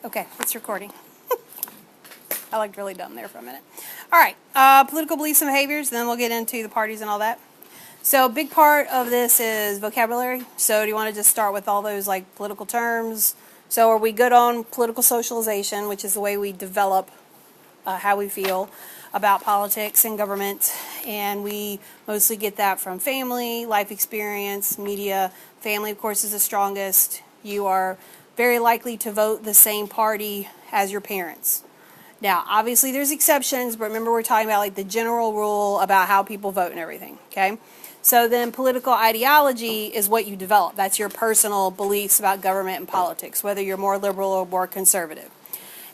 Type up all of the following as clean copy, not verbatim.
Okay, it's recording. I looked really dumb there for a minute. All right, political beliefs and behaviors, then we'll get into the parties and all that. So a big part of this is vocabulary. So do you want to just start with all those like political terms? So are we good on political socialization, which is the way we develop how we feel about politics and government, and we mostly get that from family, life experience, media. Family, of course, is the strongest. You are very likely to vote the same party as your parents. Now, obviously, there's exceptions, but remember we're talking about like the general rule about how people vote and everything, okay? So then political ideology is what you develop. That's your personal beliefs about government and politics, whether you're more liberal or more conservative.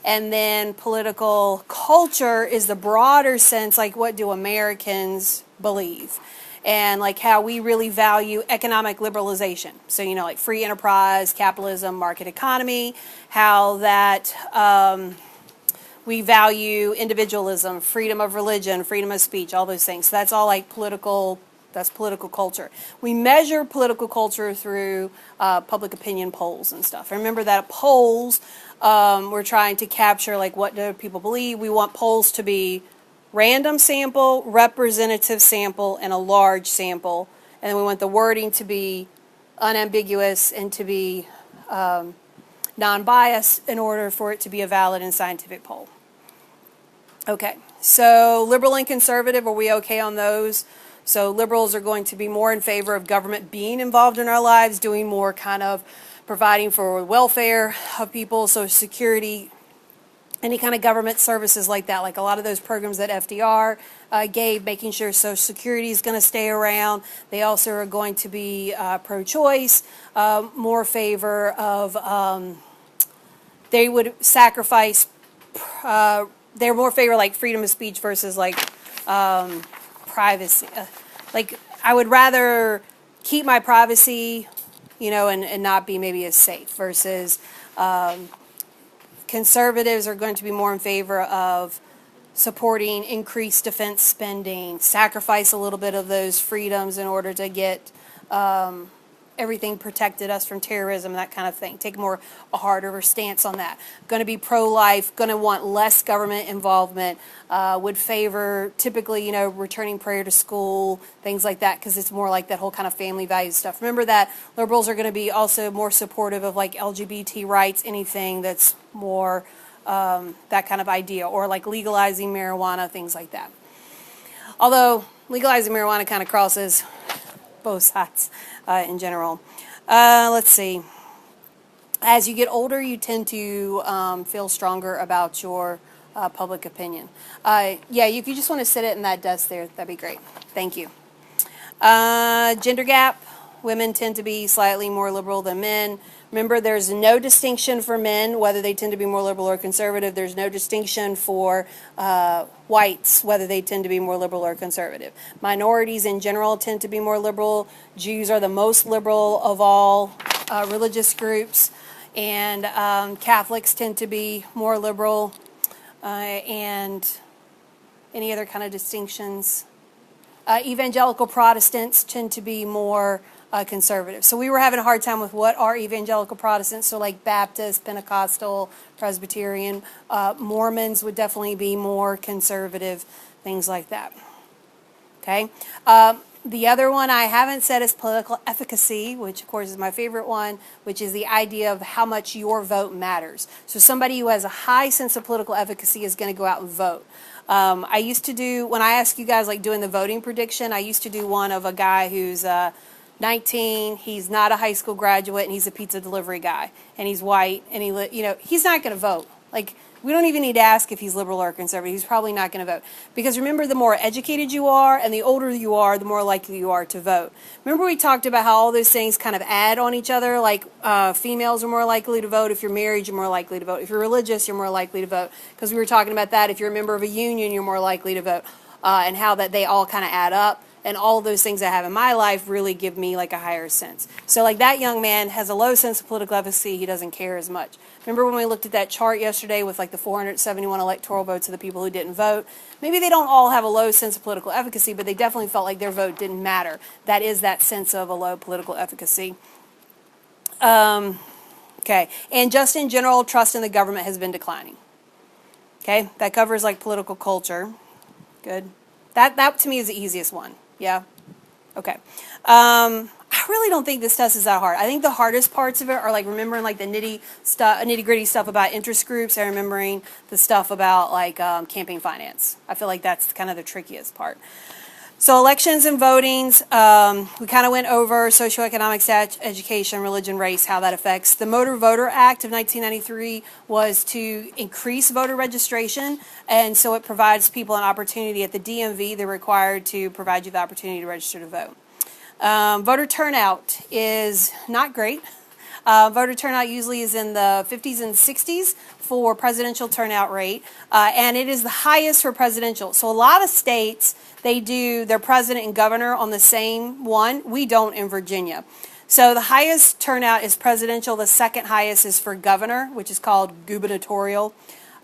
And then political culture is the broader sense, like what do Americans believe? And like how we really value economic liberalization. So, you know, like free enterprise, capitalism, market economy, how that we value individualism, freedom of religion, freedom of speech, all those things. So that's all like political, that's political culture. We measure political culture through public opinion polls and stuff. Remember that polls, we're trying to capture like what do people believe. We want polls to be random sample, representative sample, and a large sample. And then we want the wording to be unambiguous and to be non-biased in order for it to be a valid and scientific poll. Okay, so liberal and conservative, are we okay on those? So liberals are going to be more in favor of government being involved in our lives, doing more kind of providing for welfare of people, Social Security, any kind of government services like that, like a lot of those programs that FDR gave, making sure Social Security is going to stay around. They also are going to be pro-choice, more favor of, they would sacrifice, they're more favor like freedom of speech versus like privacy. Like I would rather keep my privacy, you know, and not be maybe as safe versus conservatives are going to be more in favor of supporting increased defense spending, sacrifice a little bit of those freedoms in order to get everything protected us from terrorism, that kind of thing. Take a harder stance on that. Going to be pro-life, going to want less government involvement, would favor typically, you know, returning prayer to school, things like that, because it's more like that whole kind of family value stuff. Remember that liberals are going to be also more supportive of like LGBT rights, anything that's more that kind of idea, or like legalizing marijuana, things like that. Although legalizing marijuana kind of crosses both sides in general. Let's see. As you get older, you tend to feel stronger about your public opinion. Yeah, if you just want to sit it in that desk there, that'd be great. Thank you. Gender gap. Women tend to be slightly more liberal than men. Remember, there's no distinction for men, whether they tend to be more liberal or conservative. There's no distinction for whites, whether they tend to be more liberal or conservative. Minorities in general tend to be more liberal. Jews are the most liberal of all religious groups. And Catholics tend to be more liberal. And any other kind of distinctions? Evangelical Protestants tend to be more conservative. So we were having a hard time with what are evangelical Protestants, so like Baptist, Pentecostal, Presbyterian. Mormons would definitely be more conservative, things like that. Okay. The other one I haven't said is political efficacy, which of course is my favorite one, which is the idea of how much your vote matters. So somebody who has a high sense of political efficacy is going to go out and vote. I used to do, when I ask you guys like doing the voting prediction, I used to do one of a guy who's 19, he's not a high school graduate, and he's a pizza delivery guy, and he's white, and he's not going to vote. Like, we don't even need to ask if he's liberal or conservative. He's probably not going to vote. Because remember, the more educated you are and the older you are, the more likely you are to vote. Remember we talked about how all those things kind of add on each other, like females are more likely to vote. If you're married, you're more likely to vote. If you're religious, you're more likely to vote. Because we were talking about that. If you're a member of a union, you're more likely to vote. And how that they all kind of add up. And all of those things I have in my life really give me like a higher sense. So like that young man has a low sense of political efficacy. He doesn't care as much. Remember when we looked at that chart yesterday with like the 471 electoral votes of the people who didn't vote? Maybe they don't all have a low sense of political efficacy, but they definitely felt like their vote didn't matter. That is that sense of a low political efficacy. Okay, and just in general, trust in the government has been declining. Okay, that covers like political culture. Good. That to me is the easiest one. Yeah. Okay. I really don't think this test is that hard. I think the hardest parts of it are like remembering like the nitty gritty stuff about interest groups and remembering the stuff about like campaign finance. I feel like that's kind of the trickiest part. So elections and votings, we kind of went over socioeconomic, education, religion, race, how that affects. The Motor Voter Act of 1993 was to increase voter registration, and so it provides people an opportunity at the DMV. They're required to provide you the opportunity to register to vote. Voter turnout is not great. Voter turnout usually is in the 50s and 60s for presidential turnout rate, and it is the highest for presidential. So a lot of states, they do their president and governor on the same one. We don't in Virginia. So the highest turnout is presidential. The second highest is for governor, which is called gubernatorial.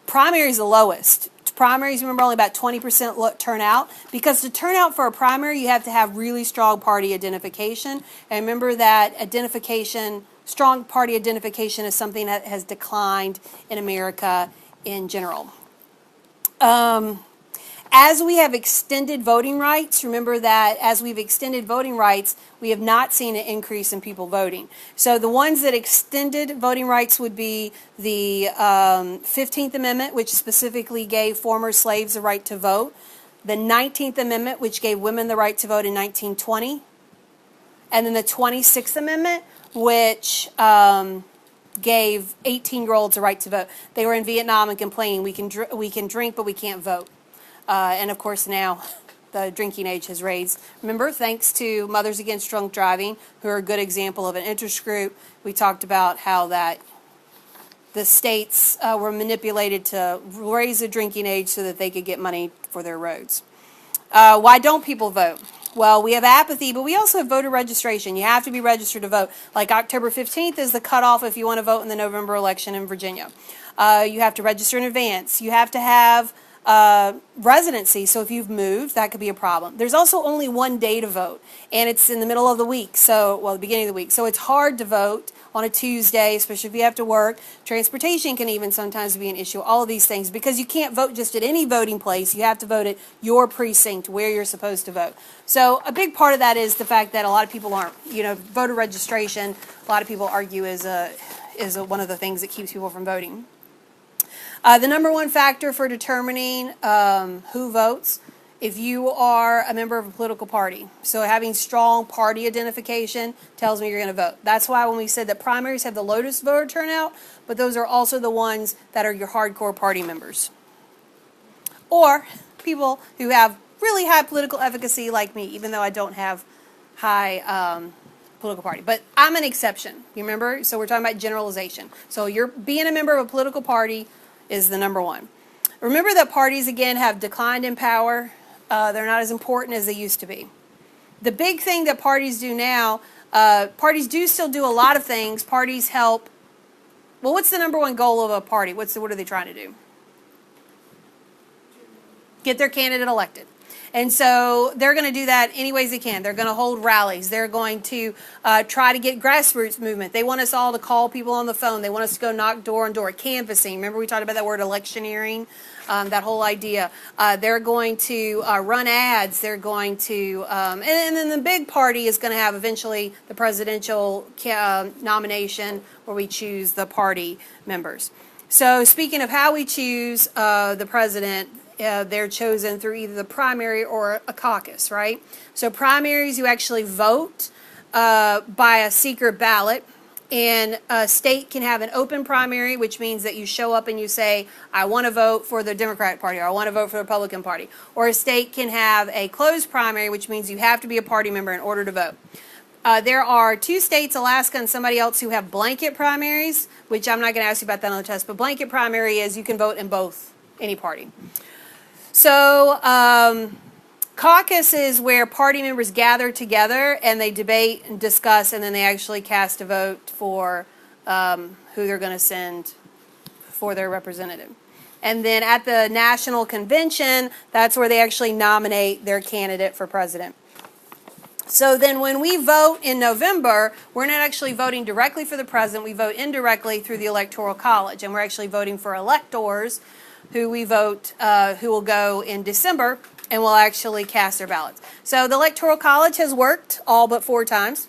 Primary is the lowest. Primaries, remember, only about 20% turnout. Because to turn out for a primary, you have to have really strong party identification. And remember that strong party identification is something that has declined in America in general. As we have extended voting rights, remember that as we've extended voting rights, we have not seen an increase in people voting. So the ones that extended voting rights would be the 15th Amendment, which specifically gave former slaves the right to vote, the 19th Amendment, which gave women the right to vote in 1920, and then the 26th Amendment, which gave 18-year-olds the right to vote. They were in Vietnam and complaining, we can drink, but we can't vote. And of course now the drinking age has raised. Remember, thanks to Mothers Against Drunk Driving, who are a good example of an interest group, we talked about how that the states were manipulated to raise the drinking age so that they could get money for their roads. Why don't people vote? Well, we have apathy, but we also have voter registration. You have to be registered to vote. Like October 15th is the cutoff if you want to vote in the November election in Virginia. You have to register in advance. You have to have residency, so if you've moved, that could be a problem. There's also only one day to vote, and it's in the middle of the week, the beginning of the week. So it's hard to vote on a Tuesday, especially if you have to work. Transportation can even sometimes be an issue, all of these things, because you can't vote just at any voting place. You have to vote at your precinct where you're supposed to vote. So a big part of that is the fact that a lot of people aren't, voter registration, a lot of people argue is one of the things that keeps people from voting. The number one factor for determining who votes, if you are a member of a political party. So having strong party identification tells me you're going to vote. That's why when we said that primaries have the lowest voter turnout, but those are also the ones that are your hardcore party members. Or people who have really high political efficacy like me, even though I don't have high political party. But I'm an exception, you remember? So we're talking about generalization. So you're being a member of a political party is the number one. Remember that parties, again, have declined in power. They're not as important as they used to be. The big thing that parties do now, parties do still do a lot of things. Parties help. Well, what's the number one goal of a party? What are they trying to do? Get their candidate elected. And so they're going to do that any ways they can. They're going to hold rallies. They're going to try to get grassroots movement. They want us all to call people on the phone. They want us to go knock door on door. Canvassing. Remember we talked about that word electioneering, that whole idea. They're going to run ads. They're going to, and then the big party is going to have eventually the presidential nomination where we choose the party members. So speaking of how we choose the president, they're chosen through either the primary or a caucus, right? So primaries, you actually vote by a secret ballot, and a state can have an open primary, which means that you show up and you say, I want to vote for the Democratic Party, or I want to vote for the Republican Party. Or a state can have a closed primary, which means you have to be a party member in order to vote. There are two states, Alaska and somebody else, who have blanket primaries, which I'm not going to ask you about that on the test, but blanket primary is you can vote in any party. So caucus is where party members gather together and they debate and discuss, and then they actually cast a vote for who they're going to send for their representative. And then at the national convention, that's where they actually nominate their candidate for president. So then when we vote in November, we're not actually voting directly for the president. We vote indirectly through the Electoral College. And we're actually voting for electors who we vote, who will go in December and will actually cast their ballots. So the Electoral College has worked all but 4 times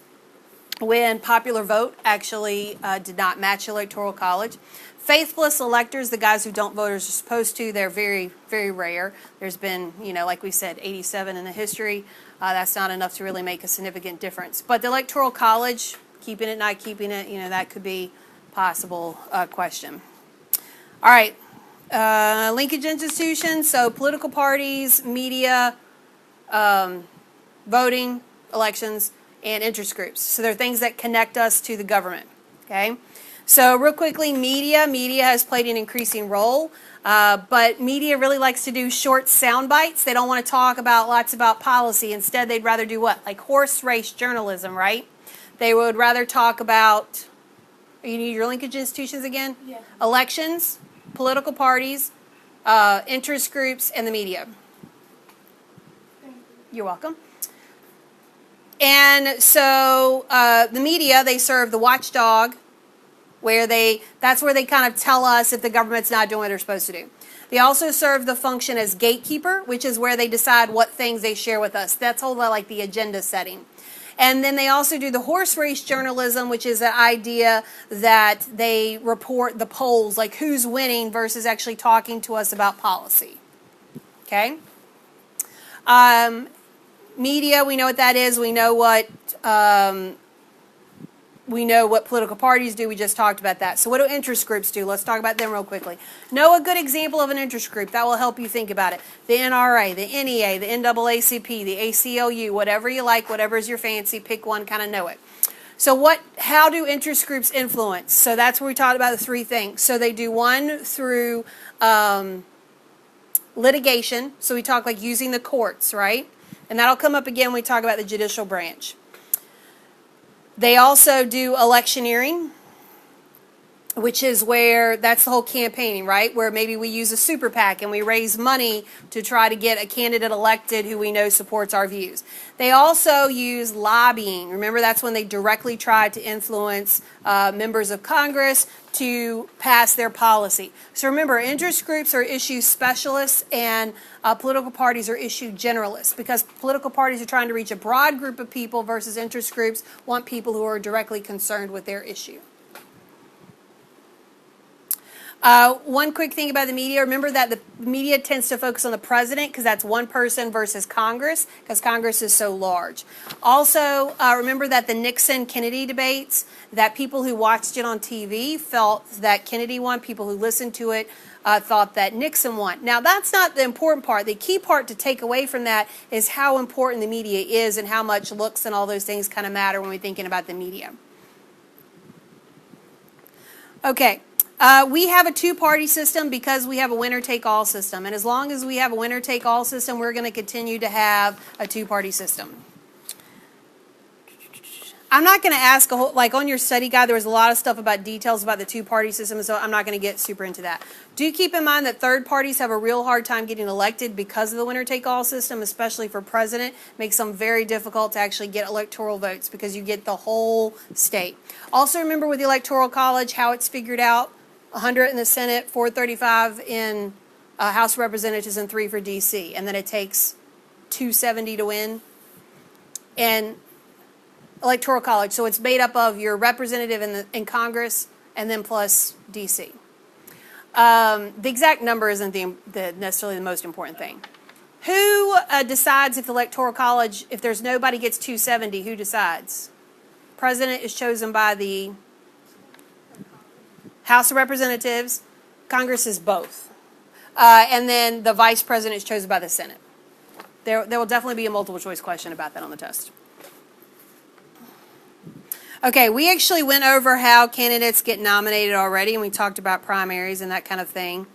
when popular vote actually did not match the Electoral College. Faithless electors, the guys who don't vote as they're supposed to, they're very, very rare. There's been, like we said, 87 in the history. That's not enough to really make a significant difference. But the Electoral College, keeping it, not keeping it, that could be a possible question. All right. Linkage institutions, so political parties, media, voting, elections, and interest groups. So they're things that connect us to the government. Okay. So real quickly, media has played an increasing role, but media really likes to do short sound bites. They don't want to talk about lots about policy. Instead, they'd rather do what? Like horse race journalism, right? They would rather talk about, you need your linkage institutions again? Yeah. Elections, political parties, interest groups, and the media. You're welcome. And so the media, they serve the watchdog, that's where they kind of tell us if the government's not doing what they're supposed to do. They also serve the function as gatekeeper, which is where they decide what things they share with us. That's all like the agenda setting. And then they also do the horse race journalism, which is the idea that they report the polls, like who's winning versus actually talking to us about policy. Okay? Media, we know what that is. We know what political parties do. We just talked about that. So what do interest groups do? Let's talk about them real quickly. Know a good example of an interest group. That will help you think about it. The NRA, the NEA, the NAACP, the ACLU, whatever you like, whatever is your fancy, pick one, kind of know it. So how do interest groups influence? So that's where we talked about the 3 things. So they do one through litigation. So we talk like using the courts, right? And that'll come up again when we talk about the judicial branch. They also do electioneering, which is where that's the whole campaigning, right? Where maybe we use a super PAC and we raise money to try to get a candidate elected who we know supports our views. They also use lobbying. Remember, that's when they directly try to influence members of Congress to pass their policy. So remember, interest groups are issue specialists and political parties are issue generalists, because political parties are trying to reach a broad group of people versus interest groups want people who are directly concerned with their issue. One quick thing about the media, remember that the media tends to focus on the president because that's one person versus Congress, because Congress is so large. Also, remember that the Nixon-Kennedy debates, that people who watched it on TV felt that Kennedy won, people who listened to it thought that Nixon won. Now, that's not the important part. The key part to take away from that is how important the media is and how much looks and all those things kind of matter when we're thinking about the media. Okay. We have a 2-party system because we have a winner-take-all system. And as long as we have a winner-take-all system, we're going to continue to have a 2-party system. I'm not going to ask, like on your study guide, there was a lot of stuff about details about the 2-party system, so I'm not going to get super into that. Do keep in mind that third parties have a real hard time getting elected because of the winner-take-all system, especially for president. Makes them very difficult to actually get electoral votes because you get the whole state. Also remember with the Electoral College how it's figured out. 100 in the Senate, 435 in House of Representatives, and 3 for D.C. And then it takes 270 to win. And Electoral College, so it's made up of your representative in Congress and then plus D.C. The exact number isn't necessarily the most important thing. Who decides if the Electoral College, if there's nobody gets 270, who decides? President is chosen by the House of Representatives. Congress is both. And then the Vice President is chosen by the Senate. There will definitely be a multiple choice question about that on the test. Okay, we actually went over how candidates get nominated already, and we talked about primaries and that kind of thing.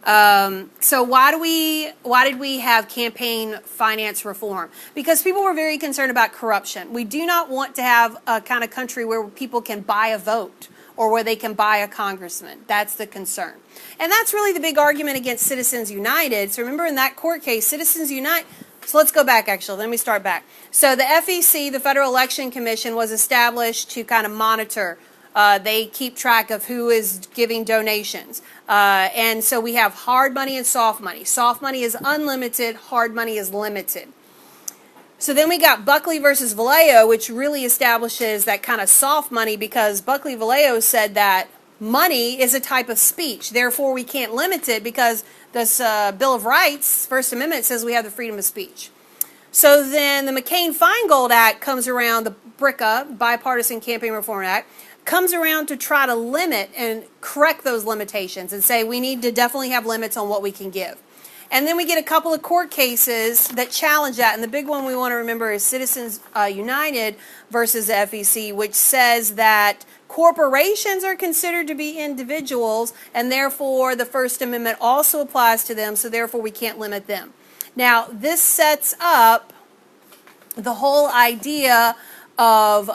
So why did we have campaign finance reform? Because people were very concerned about corruption. We do not want to have a kind of country where people can buy a vote or where they can buy a congressman. That's the concern. And that's really the big argument against Citizens United. So remember in that court case, Citizens United, So let's go back, actually. Let me start back. So the FEC, the Federal Election Commission, was established to kind of monitor. They keep track of who is giving donations. And so we have hard money and soft money. Soft money is unlimited. Hard money is limited. So then we got Buckley versus Vallejo, which really establishes that kind of soft money, because Buckley Vallejo said that money is a type of speech. Therefore, we can't limit it because this Bill of Rights, First Amendment, says we have the freedom of speech. So then the McCain-Feingold Act comes around, the BRCA, Bipartisan Campaign Reform Act, comes around to try to limit and correct those limitations and say we need to definitely have limits on what we can give. And then we get a couple of court cases that challenge that. And the big one we want to remember is Citizens United versus the FEC, which says that corporations are considered to be individuals, and therefore the First Amendment also applies to them, so therefore we can't limit them. Now, this sets up the whole idea of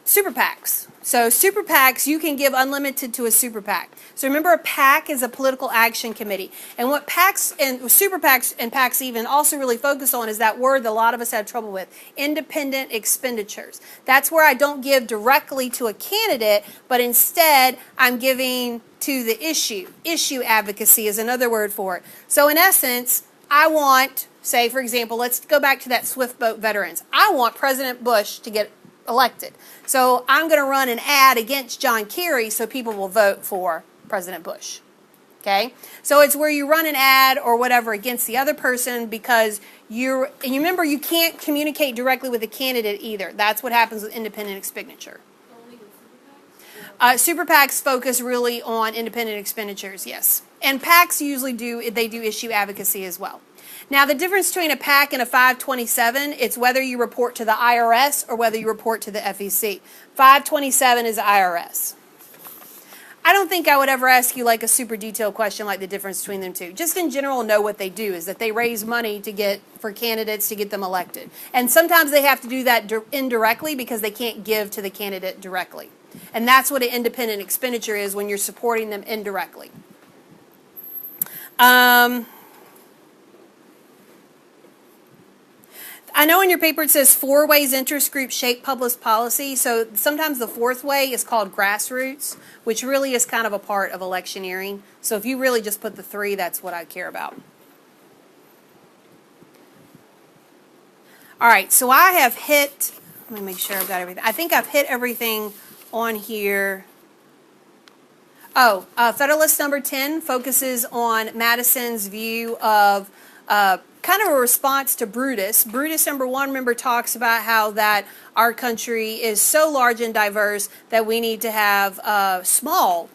super PACs. So super PACs, you can give unlimited to a super PAC. So remember, a PAC is a political action committee. And what PACs and super PACs and PACs even also really focus on is that word that a lot of us have trouble with, independent expenditures. That's where I don't give directly to a candidate, but instead I'm giving to the issue. Issue advocacy is another word for it. So in essence, I want, say for example, let's go back to that Swift boat veterans. I want President Bush to get elected. So I'm going to run an ad against John Kerry so people will vote for President Bush. Okay? So it's where you run an ad or whatever against the other person because and you remember, you can't communicate directly with the candidate either. That's what happens with independent expenditure. Super PACs focus really on independent expenditures, yes. And PACs usually do issue advocacy as well. Now, the difference between a PAC and a 527, it's whether you report to the IRS or whether you report to the FEC. 527 is IRS. I don't think I would ever ask you like a super detailed question like the difference between them two. Just in general, know what they do is that they raise money for candidates to get them elected. And sometimes they have to do that indirectly because they can't give to the candidate directly. And that's what an independent expenditure is when you're supporting them indirectly. I know in your paper it says 4 ways interest groups shape public policy. So sometimes the 4th way is called grassroots, which really is kind of a part of electioneering. So if you really just put the 3, that's what I care about. All right, so I have hit, let me make sure I've got everything. I think I've hit everything on here. Federalist number 10 focuses on Madison's view of kind of a response to Brutus. Brutus number 1, remember, talks about how that our country is so large and diverse that we need to have small,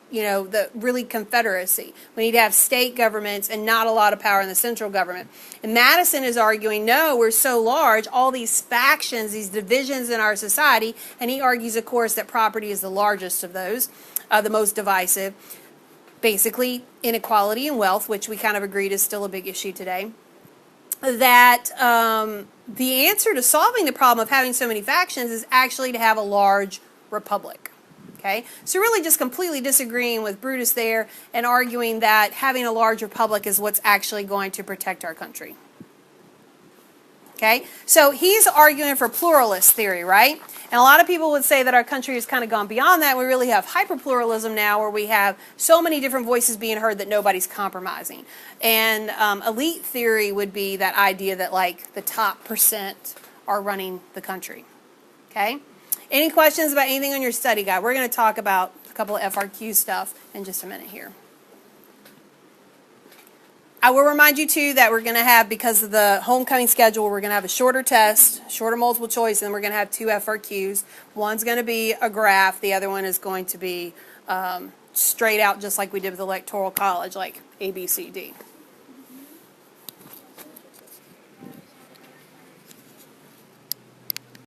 the really confederacy. We need to have state governments and not a lot of power in the central government. And Madison is arguing, no, we're so large, all these factions, these divisions in our society, and he argues, of course, that property is the largest of those, the most divisive. Basically, inequality and wealth, which we kind of agreed is still a big issue today, that the answer to solving the problem of having so many factions is actually to have a large republic. Okay? So really just completely disagreeing with Brutus there and arguing that having a large republic is what's actually going to protect our country. Okay? So he's arguing for pluralist theory, right? And a lot of people would say that our country has kind of gone beyond that. We really have hyperpluralism now where we have so many different voices being heard that nobody's compromising. And elite theory would be that idea that like the top % are running the country. Okay? Any questions about anything on your study guide? We're going to talk about a couple of FRQ stuff in just a minute here. I will remind you, too, that we're going to have, because of the homecoming schedule, we're going to have a shorter test, shorter multiple choice, and then we're going to have 2 FRQs. One's going to be a graph. The other one is going to be straight out, just like we did with Electoral College, like A, B, C, D.